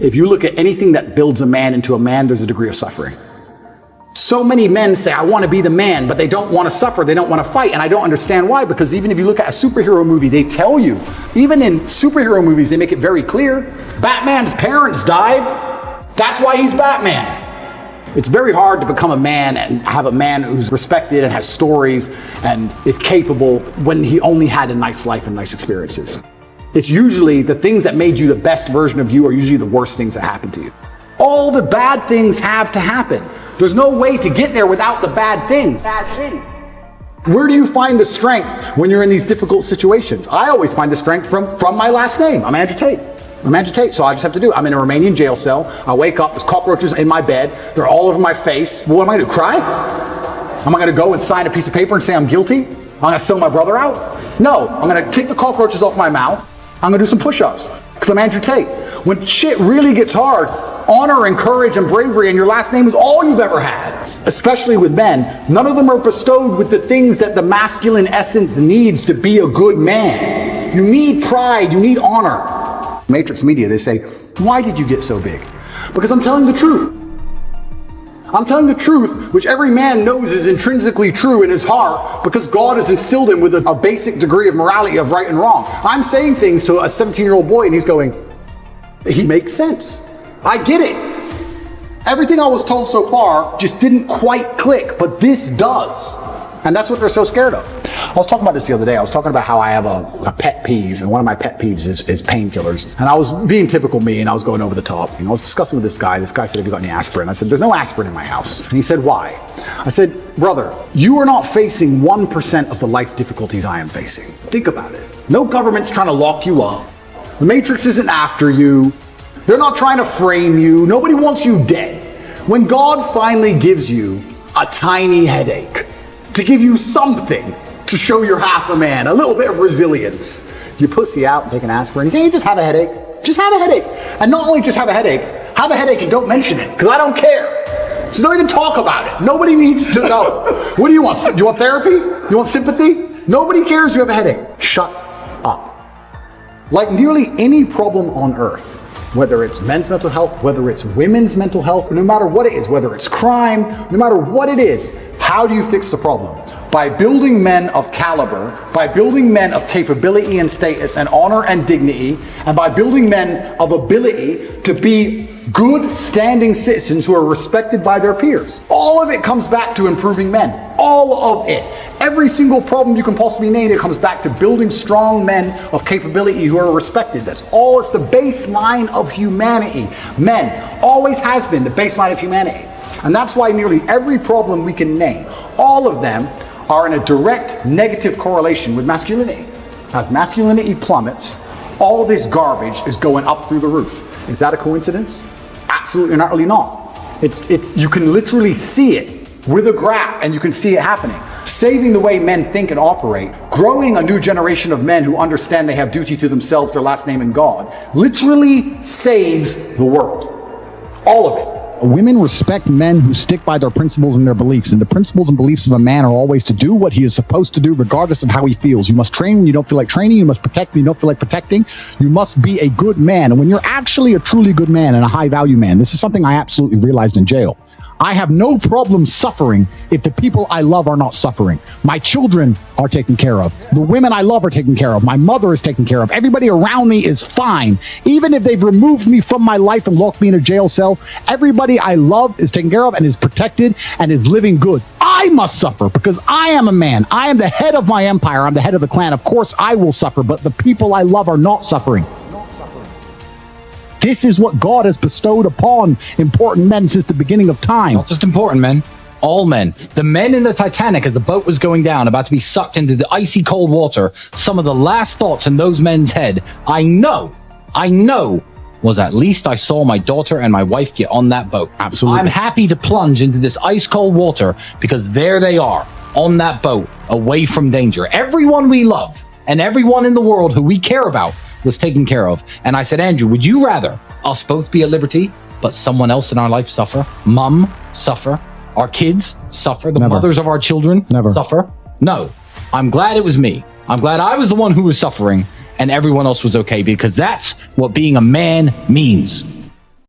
If you look at anything that builds a man into a man, there's a degree of suffering. So many men say, I want to be the man, but they don't want to suffer. They don't want to fight. And I don't understand why, because even if you look at a superhero movie, they tell you, even in superhero movies, they make it very clear. Batman's parents died. That's why he's Batman. It's very hard to become a man and have a man who's respected and has stories and is capable when he only had a nice life and nice experiences. It's usually the things that made you the best version of you are usually the worst things that happen to you. All the bad things have to happen. There's no way to get there without the bad things. Where do you find the strength when you're in these difficult situations? I always find the strength from my last name. I'm Andrew Tate. I'm Andrew Tate, so I just have to do it. I'm in a Romanian jail cell. I wake up, there's cockroaches in my bed. They're all over my face. What am I gonna do, cry? Am I gonna go and sign a piece of paper and say I'm guilty? I'm gonna sell my brother out? No, I'm gonna take the cockroaches off my mouth. I'm gonna do some push-ups, because I'm Andrew Tate. When shit really gets hard, honor and courage and bravery and your last name is all you've ever had. Especially with men, none of them are bestowed with the things that the masculine essence needs to be a good man. You need pride, you need honor. Matrix media, they say, why did you get so big? Because I'm telling the truth. I'm telling the truth, which every man knows is intrinsically true in his heart, because God has instilled him with a basic degree of morality of right and wrong. I'm saying things to a 17-year-old boy and he's going, he makes sense. I get it. Everything I was told so far just didn't quite click, but this does. And that's what they're so scared of. I was talking about this the other day. I was talking about how I have a pet peeve, and one of my pet peeves is painkillers. And I was being typical me, and I was going over the top. And I was discussing with this guy. This guy said, have you got any aspirin? I said, there's no aspirin in my house. And he said, why? I said, brother, you are not facing 1% of the life difficulties I am facing. Think about it. No government's trying to lock you up. The Matrix isn't after you. They're not trying to frame you. Nobody wants you dead. When God finally gives you a tiny headache to give you something to show you're half a man, a little bit of resilience, you pussy out and take an aspirin. You can't just have a headache. Just have a headache. And not only just have a headache and don't mention it, because I don't care. So don't even talk about it. Nobody needs to know. What do you want? Do you want therapy? You want sympathy? Nobody cares you have a headache. Shut up. Like nearly any problem on earth, whether it's men's mental health, whether it's women's mental health, no matter what it is, whether it's crime, no matter what it is, how do you fix the problem? By building men of caliber, by building men of capability and status and honor and dignity, and by building men of ability to be good standing citizens who are respected by their peers. All of it comes back to improving men. All of it. Every single problem you can possibly name, it comes back to building strong men of capability who are respected. That's all. It's the baseline of humanity. Men always has been the baseline of humanity. And that's why nearly every problem we can name, all of them are in a direct negative correlation with masculinity. As masculinity plummets, all this garbage is going up through the roof. Is that a coincidence? Absolutely not, really not. It's you can literally see it with a graph, and you can see it happening. Saving the way men think and operate, growing a new generation of men who understand they have duty to themselves, their last name, and God, literally saves the world. All of it. Women respect men who stick by their principles and their beliefs, and the principles and beliefs of a man are always to do what he is supposed to do regardless of how he feels. You must train when you don't feel like training. You must protect when you don't feel like protecting. You must be a good man. And when you're actually a truly good man and a high value man, this is something I absolutely realized in jail. I have no problem suffering if the people I love are not suffering. My children are taken care of. The women I love are taken care of. My mother is taken care of. Everybody around me is fine. Even if they've removed me from my life and locked me in a jail cell, everybody I love is taken care of and is protected and is living good. I must suffer because I am a man. I am the head of my empire. I'm the head of the clan. Of course I will suffer, but the people I love are not suffering. This is what God has bestowed upon important men since the beginning of time. Not just important men, all men. The men in the Titanic as the boat was going down, about to be sucked into the icy cold water, some of the last thoughts in those men's head, I know, was at least I saw my daughter and my wife get on that boat. Absolutely. I'm happy to plunge into this ice cold water because there they are on that boat, away from danger. Everyone we love and everyone in the world who we care about was taken care of. And I said, Andrew, would you rather us both be at liberty, but someone else in our life suffer? Mum suffer? Our kids suffer? The mothers of our children suffer? No. I'm glad it was me. I'm glad I was the one who was suffering and everyone else was okay, because that's what being a man means.